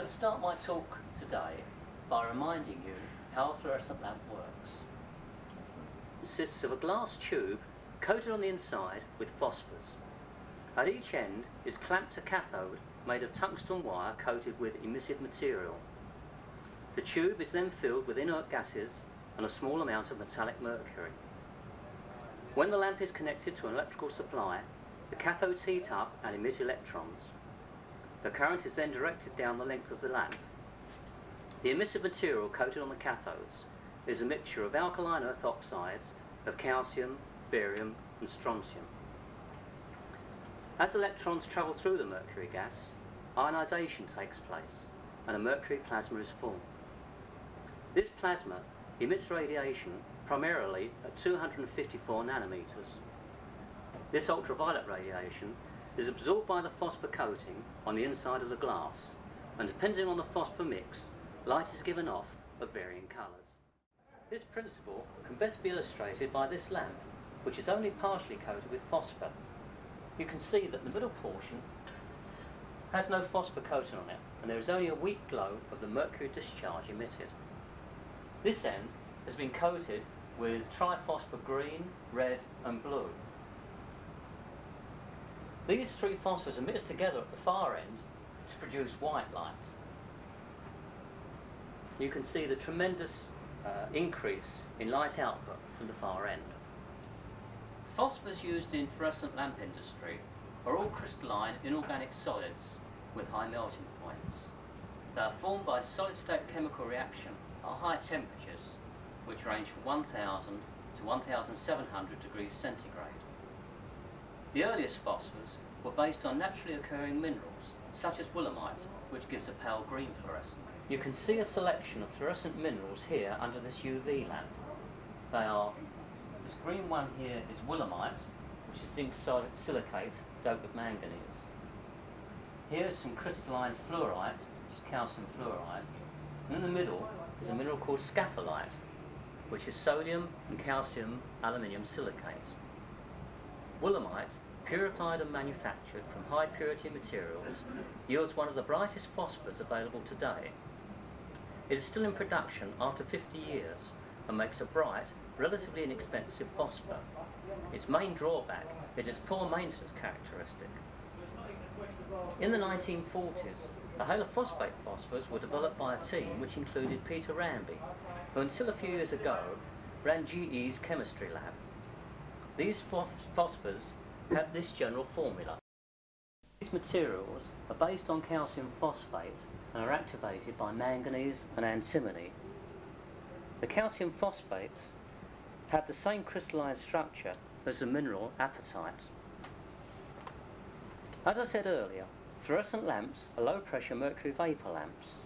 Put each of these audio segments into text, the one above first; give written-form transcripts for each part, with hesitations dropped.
going to start my talk today by reminding you how a fluorescent lamp works. It consists of a glass tube coated on the inside with phosphors. At each end is clamped a cathode made of tungsten wire coated with emissive material. The tube is then filled with inert gases and a small amount of metallic mercury. When the lamp is connected to an electrical supply, the cathodes heat up and emit electrons. The current is then directed down the length of the lamp. The emissive material coated on the cathodes is a mixture of alkaline earth oxides of calcium, barium and strontium. As electrons travel through the mercury gas, ionization takes place and a mercury plasma is formed. This plasma emits radiation primarily at 254 nanometers. This ultraviolet radiation is absorbed by the phosphor coating on the inside of the glass, and depending on the phosphor mix, light is given off of varying colours. This principle can best be illustrated by this lamp, which is only partially coated with phosphor. You can see that the middle portion has no phosphor coating on it, and there is only a weak glow of the mercury discharge emitted. This end has been coated with triphosphor green, red and blue. These three phosphors are mixed together at the far end to produce white light. You can see the tremendous increase in light output from the far end. Phosphors used in fluorescent lamp industry are all crystalline inorganic solids with high melting points. They are formed by solid-state chemical reaction at high temperatures, which range from 1000 to 1700 degrees centigrade. The earliest phosphors were based on naturally occurring minerals, such as willemite, which gives a pale green fluorescence. You can see a selection of fluorescent minerals here under this UV lamp. They are, this green one here is willemite, which is zinc silicate doped with manganese. Here is some crystalline fluorite, which is calcium fluoride. And in the middle is a mineral called scapolite, which is sodium and calcium aluminium silicate. Willemite, purified and manufactured from high purity materials, yields one of the brightest phosphors available today. It is still in production after 50 years and makes a bright, relatively inexpensive phosphor. Its main drawback is its poor maintenance characteristic. In the 1940s, the halophosphate phosphors were developed by a team which included Peter Ramby, who until a few years ago ran GE's chemistry lab. These phosphors have this general formula. These materials are based on calcium phosphate and are activated by manganese and antimony. The calcium phosphates have the same crystalline structure as the mineral apatite. As I said earlier, fluorescent lamps are low-pressure mercury vapour lamps.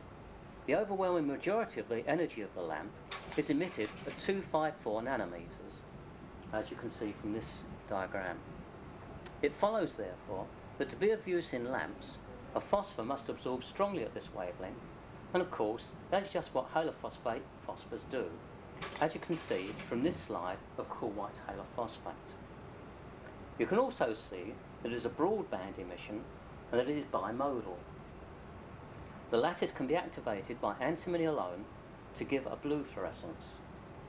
The overwhelming majority of the energy of the lamp is emitted at 254 nanometers, as you can see from this diagram. It follows, therefore, that to be of use in lamps, a phosphor must absorb strongly at this wavelength, and of course, that is just what halophosphate phosphors do, as you can see from this slide of cool white halophosphate. You can also see that it is a broadband emission and that it is bimodal. The lattice can be activated by antimony alone to give a blue fluorescence.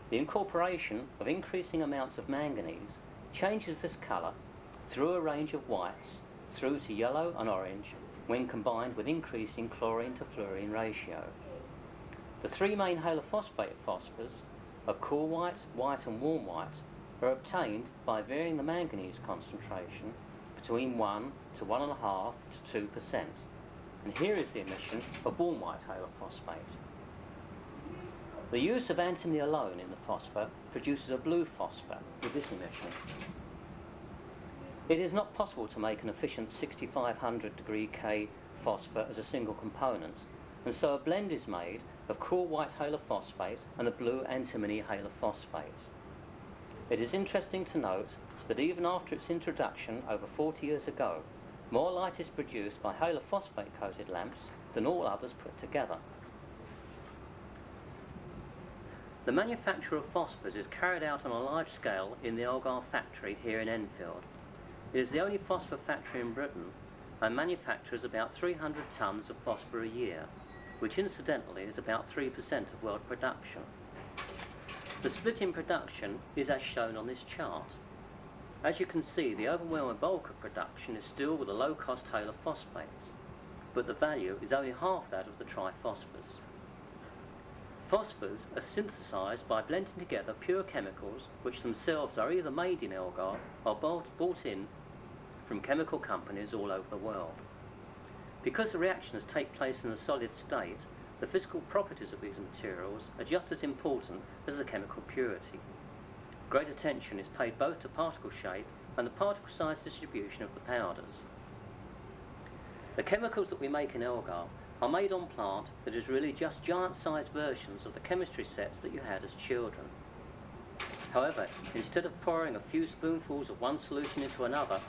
The incorporation of increasing amounts of manganese changes this colour through a range of whites through to yellow and orange when combined with increasing chlorine to fluorine ratio. The three main halophosphate phosphors of cool white, white and warm white are obtained by varying the manganese concentration between 1 to 1.5 to 2%. And here is the emission of warm white halophosphate. The use of antimony alone in the phosphor produces a blue phosphor with this emission. It is not possible to make an efficient 6500 degree K phosphor as a single component, and so a blend is made of cool white halophosphate and a blue antimony halophosphate. It is interesting to note that even after its introduction over 40 years ago, more light is produced by halophosphate coated lamps than all others put together. The manufacture of phosphors is carried out on a large scale in the Algar factory here in Enfield. It is the only phosphor factory in Britain and manufactures about 300 tonnes of phosphor a year. which incidentally is about 3% of world production. The split in production is as shown on this chart. As you can see, the overwhelming bulk of production is still with the low-cost Halo phosphates, but the value is only half that of the triphosphors. Phosphors are synthesized by blending together pure chemicals which themselves are either made in Elgar or bought in from chemical companies all over the world. Because the reactions take place in a solid state, the physical properties of these materials are just as important as the chemical purity. Great attention is paid both to particle shape and the particle size distribution of the powders. The chemicals that we make in Elgar are made on plant that is really just giant-sized versions of the chemistry sets that you had as children. However, instead of pouring a few spoonfuls of one solution into another,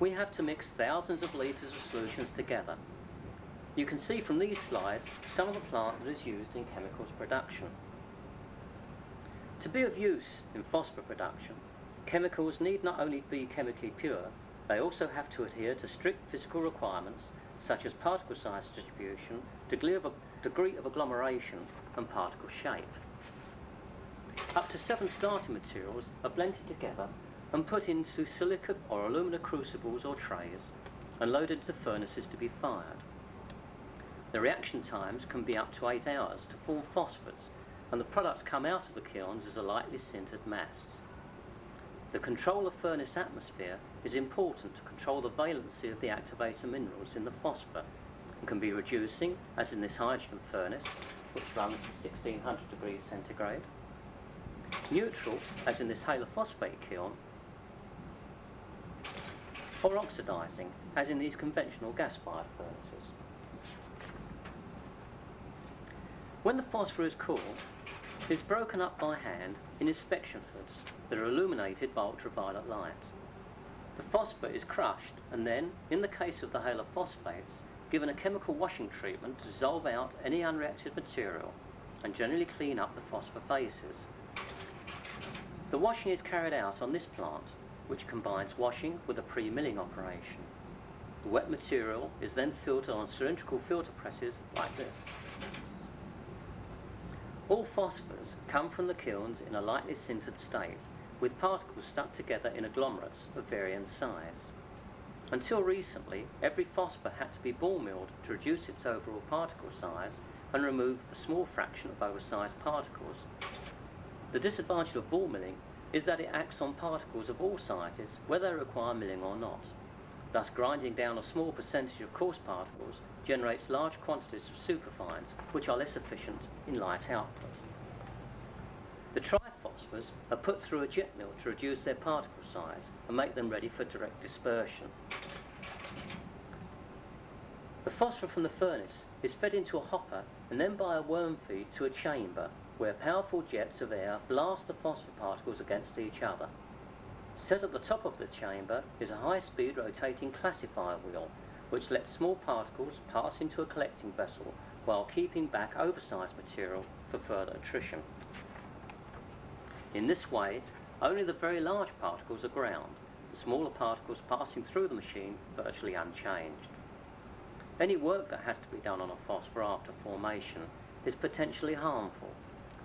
we have to mix thousands of litres of solutions together. You can see from these slides some of the plant that is used in chemicals production. To be of use in phosphor production, chemicals need not only be chemically pure, they also have to adhere to strict physical requirements such as particle size distribution, degree of agglomeration and particle shape. Up to 7 starting materials are blended together and put into silica or alumina crucibles or trays and loaded into furnaces to be fired. The reaction times can be up to 8 hours to form phosphors, and the products come out of the kilns as a lightly sintered mass. The control of furnace atmosphere is important to control the valency of the activator minerals in the phosphor and can be reducing, as in this hydrogen furnace, which runs at 1600 degrees centigrade, neutral, as in this halophosphate kiln, or oxidizing, as in these conventional gas-fired furnaces. When the phosphor is cooled, it is broken up by hand in inspection hoods that are illuminated by ultraviolet light. The phosphor is crushed and then, in the case of the halophosphates, given a chemical washing treatment to dissolve out any unreacted material and generally clean up the phosphor faces. The washing is carried out on this plant, which combines washing with a pre-milling operation. The wet material is then filtered on cylindrical filter presses like this. All phosphors come from the kilns in a lightly sintered state, with particles stuck together in agglomerates of varying size. Until recently, every phosphor had to be ball milled to reduce its overall particle size and remove a small fraction of oversized particles. The disadvantage of ball milling is that it acts on particles of all sizes, whether they require milling or not. Thus, grinding down a small percentage of coarse particles generates large quantities of superfines, which are less efficient in light output. The triphosphors are put through a jet mill to reduce their particle size and make them ready for direct dispersion. The phosphor from the furnace is fed into a hopper and then by a worm feed to a chamber where powerful jets of air blast the phosphor particles against each other. Set at the top of the chamber is a high-speed rotating classifier wheel which lets small particles pass into a collecting vessel while keeping back oversized material for further attrition. In this way, only the very large particles are ground, the smaller particles passing through the machine virtually unchanged. Any work that has to be done on a phosphor after formation is potentially harmful,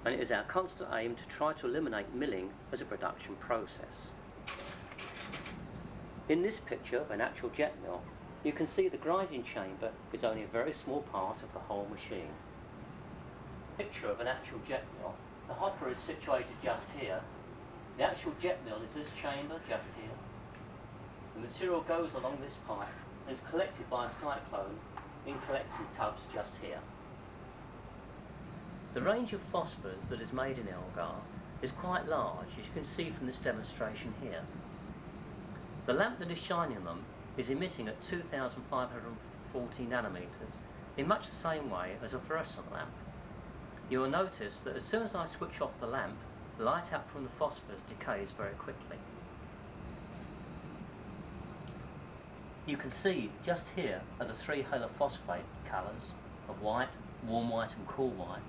and it is our constant aim to try to eliminate milling as a production process. In this picture of an actual jet mill, you can see the grinding chamber is only a very small part of the whole machine. Picture of an actual jet mill. The hopper is situated just here. The actual jet mill is this chamber just here. The material goes along this pipe and is collected by a cyclone in collecting tubs just here. The range of phosphors that is made in Elgar is quite large, as you can see from this demonstration here. The lamp that is shining them is emitting at 2540 nanometers in much the same way as a fluorescent lamp. You will notice that as soon as I switch off the lamp, the light out from the phosphors decays very quickly. You can see just here are the 3 halophosphate colours of white, warm white and cool white.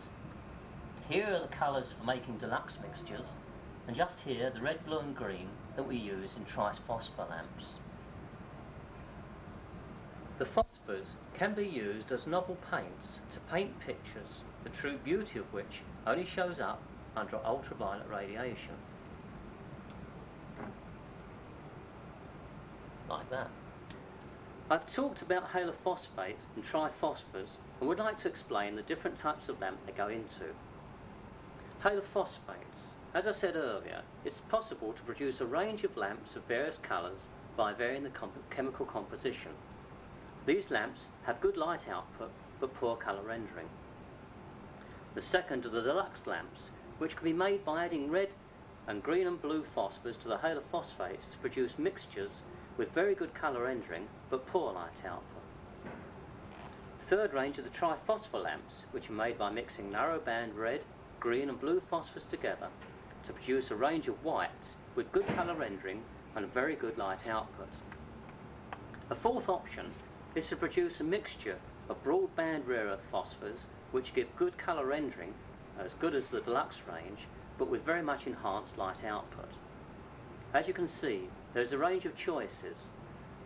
Here are the colours for making deluxe mixtures, and just here the red, blue and green that we use in triphosphor lamps. The phosphor phosphors can be used as novel paints to paint pictures, the true beauty of which only shows up under ultraviolet radiation. Like that. I've talked about halophosphates and triphosphors and would like to explain the different types of lamp they go into. Halophosphates. As I said earlier, it's possible to produce a range of lamps of various colours by varying the chemical composition. These lamps have good light output but poor colour rendering. The second are the deluxe lamps, which can be made by adding red and green and blue phosphors to the halophosphates to produce mixtures with very good colour rendering but poor light output. The third range are the triphosphor lamps, which are made by mixing narrow band red, green and blue phosphors together to produce a range of whites with good colour rendering and very good light output. A fourth option is to produce a mixture of broadband rare earth phosphors which give good colour rendering, as good as the deluxe range, but with very much enhanced light output. As you can see, there is a range of choices,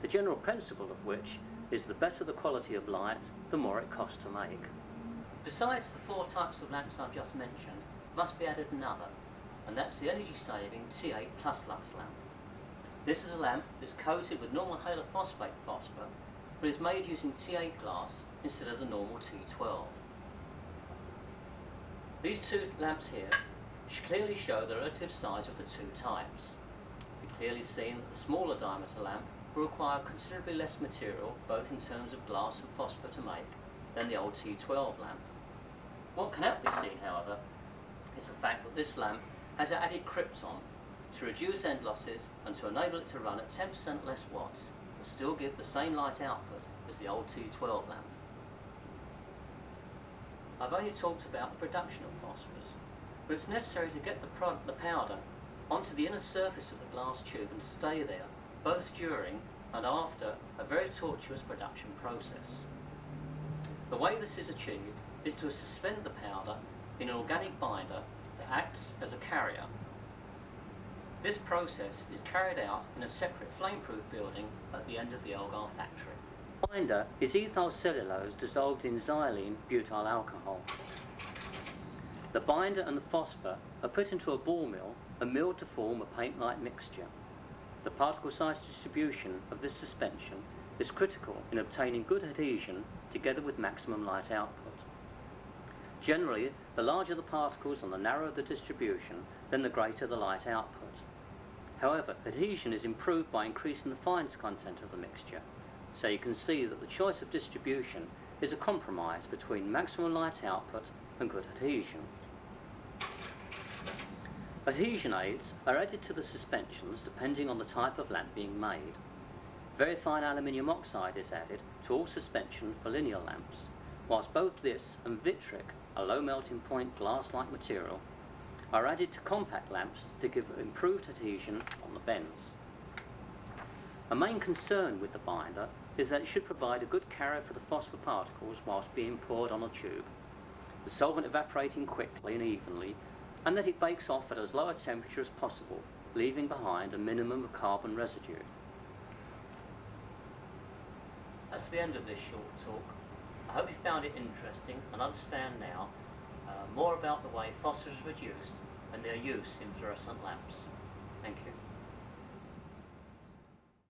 the general principle of which is the better the quality of light, the more it costs to make. Besides the four types of lamps I've just mentioned, must be added another, and that's the energy-saving T8 Plus Lux lamp. This is a lamp that's coated with normal halophosphate phosphor, but is made using T8 glass instead of the normal T12. These two lamps here clearly show the relative size of the two types. We've clearly seen that the smaller diameter lamp will require considerably less material, both in terms of glass and phosphor to make, than the old T12 lamp. What cannot be seen, however, is the fact that this lamp has added krypton to reduce end losses and to enable it to run at 10% less watts but still give the same light output as the old T12 lamp. I've only talked about the production of phosphors, but it's necessary to get the powder onto the inner surface of the glass tube and to stay there, both during and after a very tortuous production process. The way this is achieved is to suspend the powder in an organic binder that acts as a carrier. This process is carried out in a separate flame-proof building at the end of the Algar factory. The binder is ethyl cellulose dissolved in xylene butyl alcohol. The binder and the phosphor are put into a ball mill and milled to form a paint-like mixture. The particle size distribution of this suspension is critical in obtaining good adhesion together with maximum light output. Generally, the larger the particles and the narrower the distribution, then the greater the light output. However, adhesion is improved by increasing the fines content of the mixture, so you can see that the choice of distribution is a compromise between maximum light output and good adhesion. Adhesion aids are added to the suspensions depending on the type of lamp being made. Very fine aluminium oxide is added to all suspension for linear lamps, whilst both this and vitric, a low melting point glass-like material, are added to compact lamps to give improved adhesion on the bends. A main concern with the binder is that it should provide a good carrier for the phosphor particles whilst being poured on a tube, the solvent evaporating quickly and evenly, and that it bakes off at as low a temperature as possible, leaving behind a minimum of carbon residue. That's the end of this short talk. I hope you found it interesting and understand now more about the way phosphor is reduced and their use in fluorescent lamps.